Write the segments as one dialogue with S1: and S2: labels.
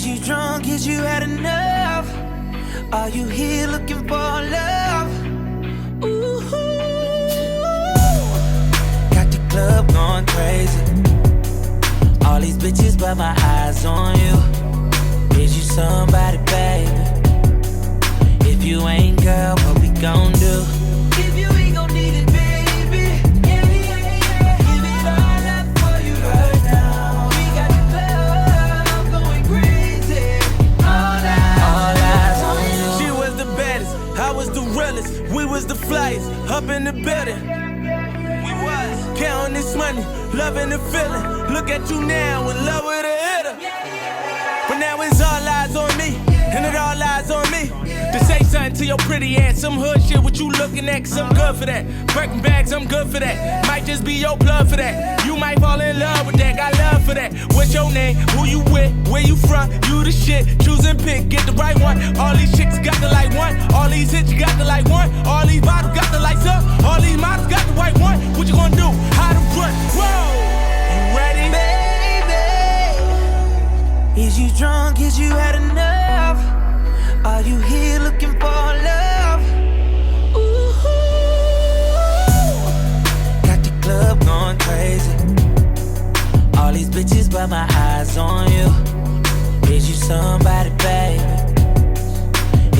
S1: Is you drunk? Is you had enough? Are you here looking for love? Ooh, got the club going crazy. All these bitches, but my eyes on you. Is you somebody, baby? If you ain't, girl, what we gon' do? If you ain't gon' need it, baby. Yeah, yeah, yeah. Give it all up for you right now. We got the club going crazy. All eyes on you.
S2: She was the baddest, I was the realest. We was the flyest, up in the building. We was counting this money, loving the feeling. Look at you now, in love with a hitter. But now it's all eyes on me, and it all lies on me. To say something to your pretty ass, some hood shit, what you looking at, cause I'm good for that. Birkin bags, I'm good for that. Might just be your plug for that. You might fall in love with that, got love for that. What's your name, who you with, where you from, you the shit. Choose and pick, get the right one. All these chicks got the like one, all these hits you got the like one. All these bottles got the lights up, all these models got the white one. What you gonna do, how to run, whoa. You ready?
S1: Baby, is you drunk? Is you had enough? Are you here looking for love? Ooh, got the club going crazy. All these bitches, but my eyes on you. Is you somebody, baby?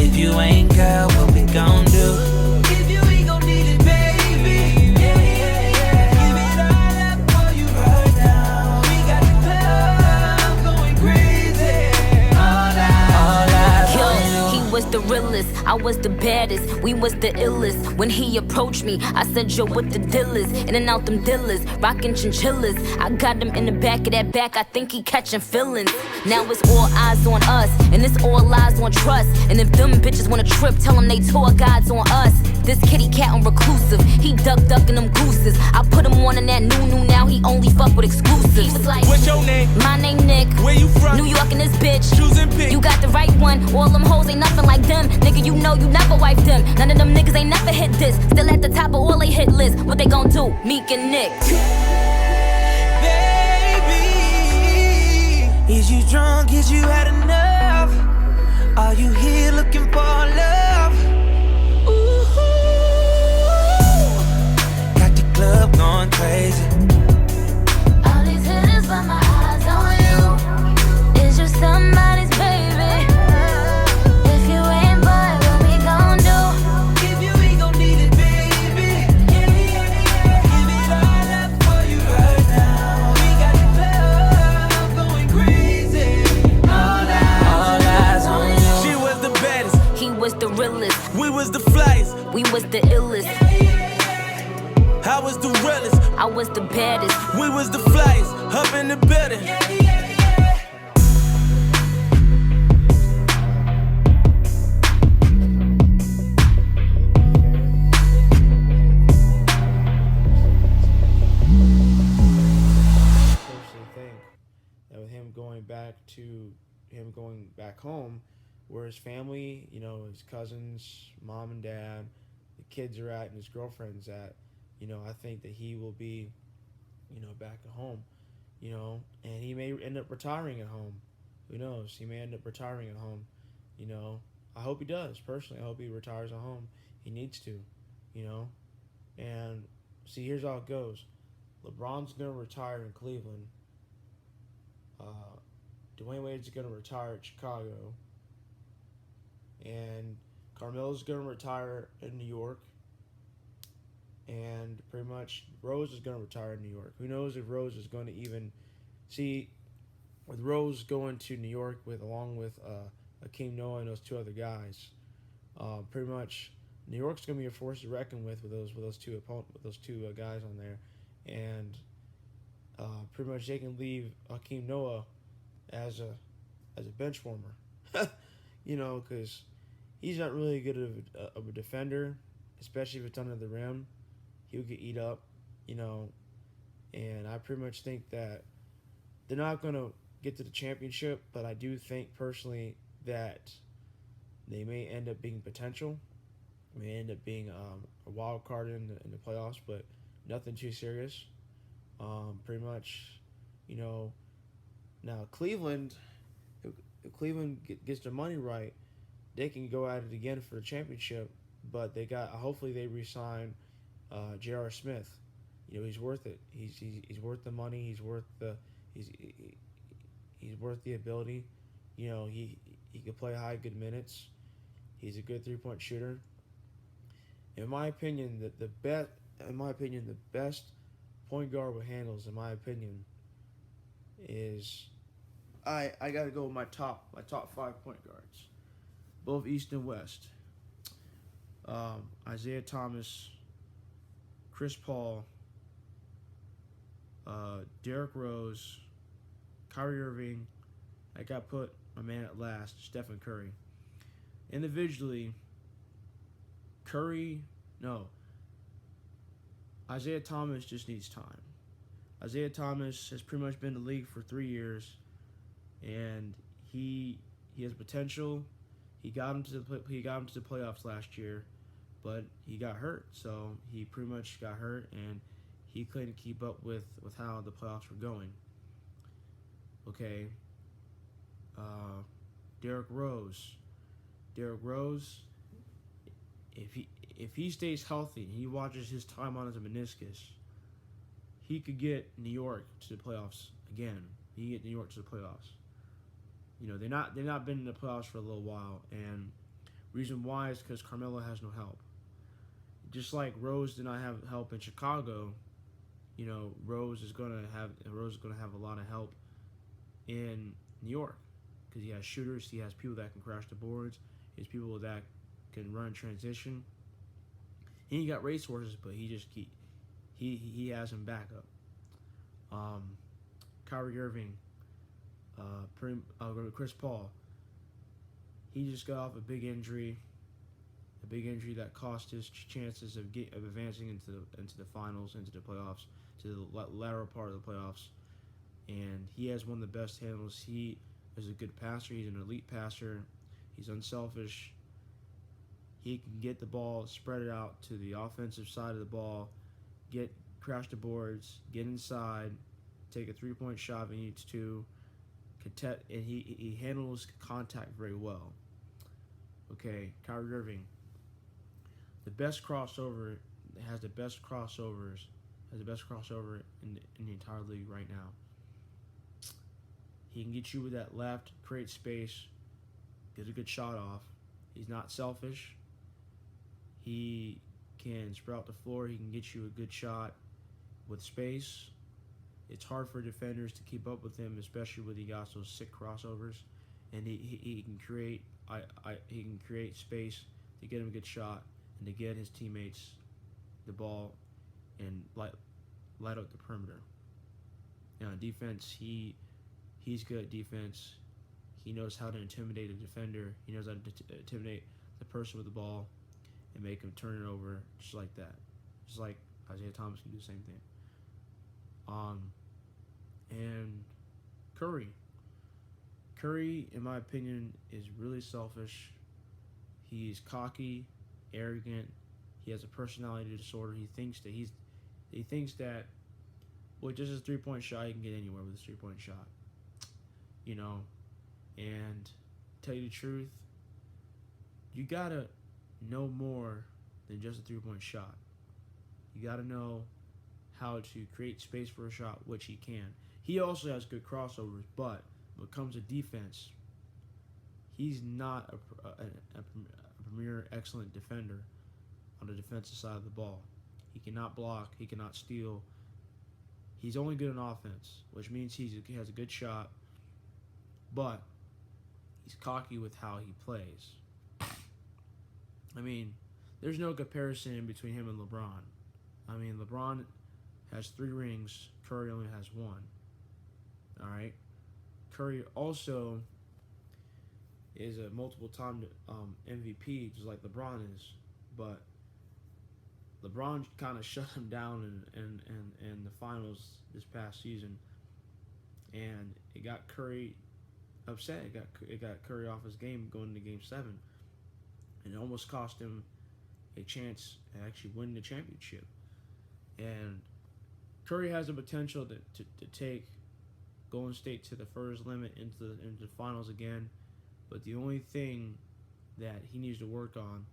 S1: If you ain't, girl, what we gon' do? If you ain't gon' need it, baby. Yeah, yeah, yeah. Give it all up for you right now. We got the club going crazy. All eyes on you.
S3: He was the realest, I was the baddest, we was the illest. When he approached me, I said, yo, what the deal is? In and out them dealers, rockin' chinchillas. I got him in the back of that back, I think he catching feelings. Now it's all eyes on us, and it's all lies on trust. And if them bitches wanna trip, tell them they tour guides on us. This kitty cat on reclusive, he ducking them gooses. I put him on in that new, now he only fuck with exclusives. He was like,
S2: what's your name?
S3: My name Nick.
S2: Where you from?
S3: New York and this bitch.
S2: Choose and pick.
S3: You got the right one, all them hoes ain't nothing like them. Nigga, you know you never wiped them. None of them niggas ain't never hit this. Still at the top of all they hit lists. What they gon' do? Meek and Nick.
S1: Baby, is you drunk? Is you had enough? Are you here looking for love? Ooh, got the club going crazy.
S3: All these hitters, but my eyes on you. Is you somebody's baby? If you ain't, boy, what we gon' do?
S1: If you ain't gon' need it, baby. Yeah, yeah, yeah. Give it all up for you right now. We got the club going crazy. All eyes on you.
S2: She was the baddest,
S3: He was the realest,
S2: we was the flyest.
S3: we was the illest.
S2: I was the realest,
S3: I was the baddest.
S2: we was the flyest, up in the building.
S4: Personally think that with him going back home, where his family, his cousins, mom and dad, the kids are at, and his girlfriend's at, I think that he will be, back at home, and he may end up retiring at home. Who knows? He may end up retiring at home. I hope he does. Personally, I hope he retires at home. He needs to, And see, here's how it goes. LeBron's gonna retire in Cleveland. Dwayne Wade's gonna retire at Chicago, and Carmelo's gonna retire in New York, and pretty much Rose is gonna retire in New York. Who knows if Rose is going to even see, with Rose going to New York along with Akeem Noah and those two other guys. Pretty much New York's gonna be a force to reckon with those two guys on there, and pretty much they can leave Akeem Noah as a bench warmer, because he's not really good of a defender, especially if it's under the rim. He'll get eat up, and I pretty much think that they're not going to get to the championship, but I do think personally that they may end up being potential, may end up being a wild card in the playoffs, but nothing too serious. Pretty much, now Cleveland, if Cleveland gets their money right, they can go at it again for the championship. But hopefully they re-sign J.R. Smith. He's worth it. He's worth the money. He's worth the ability. He can play high, good minutes. He's a good 3-point shooter. In my opinion, the best point guard with handles, in my opinion, is I gotta go with my top 5 point guards, both East and West. Isaiah Thomas, Chris Paul, Derrick Rose, Kyrie Irving. I got put my man at last, Stephen Curry. Individually, Isaiah Thomas just needs time. Isaiah Thomas has pretty much been in the league for 3 years, and he has potential. He got him to the playoffs last year, but he got hurt. So he pretty much got hurt, and he couldn't keep up with how the playoffs were going. Okay. Derrick Rose, if he stays healthy and he watches his time on his meniscus, he could get New York to the playoffs again. He could get New York to the playoffs. They've not been in the playoffs for a little while, and reason why is because Carmelo has no help. Just like Rose did not have help in Chicago, Rose is gonna have a lot of help in New York because he has shooters, he has people that can crash the boards, he has people that can run transition. He ain't got racehorses, but he has him back up. Kyrie Irving, Chris Paul. He just got off a big injury that cost his chances of advancing into the finals, into the playoffs, to the latter part of the playoffs. And he has one of the best handles. He is a good passer. He's an elite passer. He's unselfish. He can get the ball, spread it out to the offensive side of the ball, crash the boards, get inside, take a 3-point shot if he needs to, and he handles contact very well. Okay, Kyrie Irving, has the best crossover in the entire league right now. He can get you with that left, create space, get a good shot off. He's not selfish. He can sprout the floor. He can get you a good shot with space. It's hard for defenders to keep up with him, especially when he got those sick crossovers. And he can create space to get him a good shot and to get his teammates the ball and light up the perimeter. Defense, he's good at defense. He knows how to intimidate a defender. He knows how to intimidate the person with the ball and make him turn it over just like that. Just like Isaiah Thomas can do the same thing. And Curry, in my opinion, is really selfish. He's cocky, arrogant. He has a personality disorder. He thinks that with just his 3-point shot, he can get anywhere with his 3-point shot. And tell you the truth, you gotta know more than just a 3-point shot. You gotta know how to create space for a shot, which he can. He also has good crossovers, but when it comes to defense, he's not a premier excellent defender on the defensive side of the ball. He cannot block. He cannot steal. He's only good on offense, which means he has a good shot, but he's cocky with how he plays. I mean, there's no comparison between him and LeBron. I mean, LeBron has 3 rings. Curry only has 1. All right. Curry also is a multiple-time MVP, just like LeBron is, but LeBron kind of shut him down in the finals this past season, and it got Curry upset. It got Curry off his game going into Game 7, and it almost cost him a chance to actually win the championship. And Curry has the potential to take Golden State to the first limit into the finals again. But the only thing that he needs to work on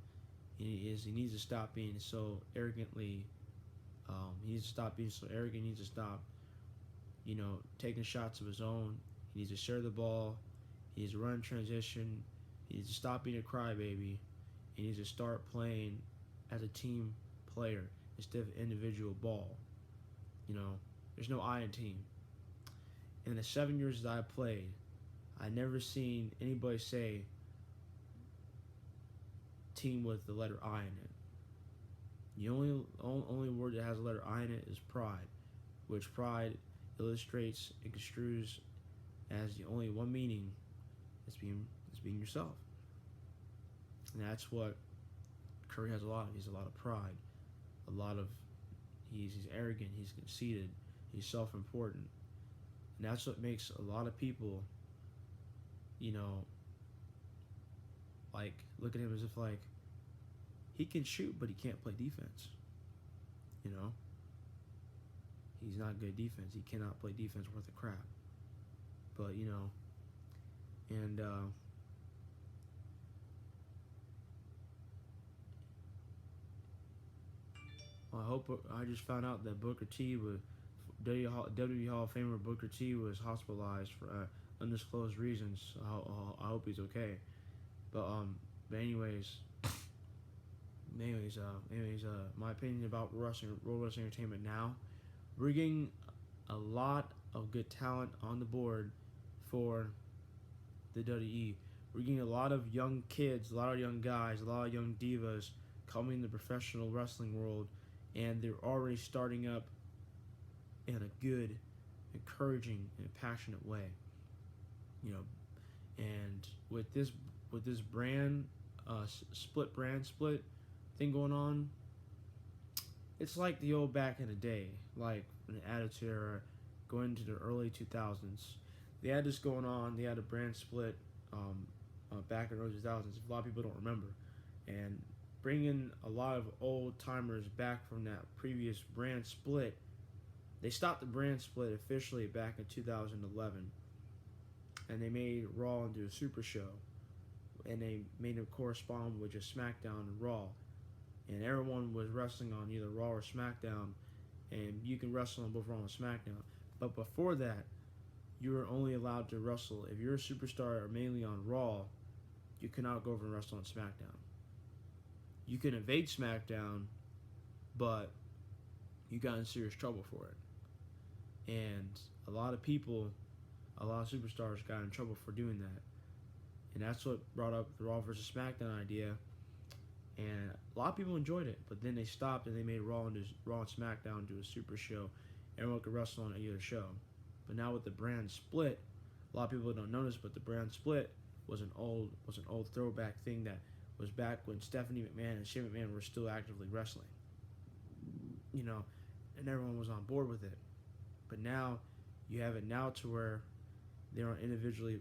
S4: is he needs to stop being so arrogantly. He needs to stop being so arrogant. He needs to stop, taking shots of his own. He needs to share the ball. He needs to run transition. He needs to stop being a crybaby. He needs to start playing as a team player instead of individual ball. There's no I in team. In the 7 years that I played, I never seen anybody say team with the letter I in it. The only word that has the letter I in it is pride, which pride illustrates and construes as the only one meaning is being yourself. And that's what Curry has a lot of. He's a lot of pride, he's arrogant, he's conceited, he's self-important, and that's what makes a lot of people, like look at him as if like he can shoot, but he can't play defense. He's not good defense. He cannot play defense worth a crap. But and I just found out that Booker T was WWE Hall of Famer Booker T was hospitalized for undisclosed reasons. I hope he's okay. But anyways, my opinion about World Wrestling Entertainment now, we're getting a lot of good talent on the board for the WWE. We're getting a lot of young kids, a lot of young guys, a lot of young divas coming in the professional wrestling world, and they're already starting up in a good, encouraging, and passionate way. And with this brand split thing going on, it's like the old back in the day, like in the Attitude Era, going into the early 2000s. They had this going on. They had a brand split back in the early 2000s. A lot of people don't remember, and bringing a lot of old timers back from that previous brand split. They stopped the brand split officially back in 2011, and they made Raw into a super show, and they made it correspond with just SmackDown and Raw, and everyone was wrestling on either Raw or SmackDown, and you can wrestle on both Raw and SmackDown. But before that, you were only allowed to wrestle if you're a superstar or mainly on Raw. You cannot go over and wrestle on SmackDown. You can invade SmackDown, but you got in serious trouble for it. And a lot of superstars got in trouble for doing that. And that's what brought up the Raw vs. SmackDown idea. And a lot of people enjoyed it, but then they stopped and they made Raw and SmackDown do a super show. Everyone could wrestle on either show. But now with the brand split, a lot of people don't notice, but the brand split was an old throwback thing that was back when Stephanie McMahon and Shane McMahon were still actively wrestling. And everyone was on board with it. But now you have it now to where they are individually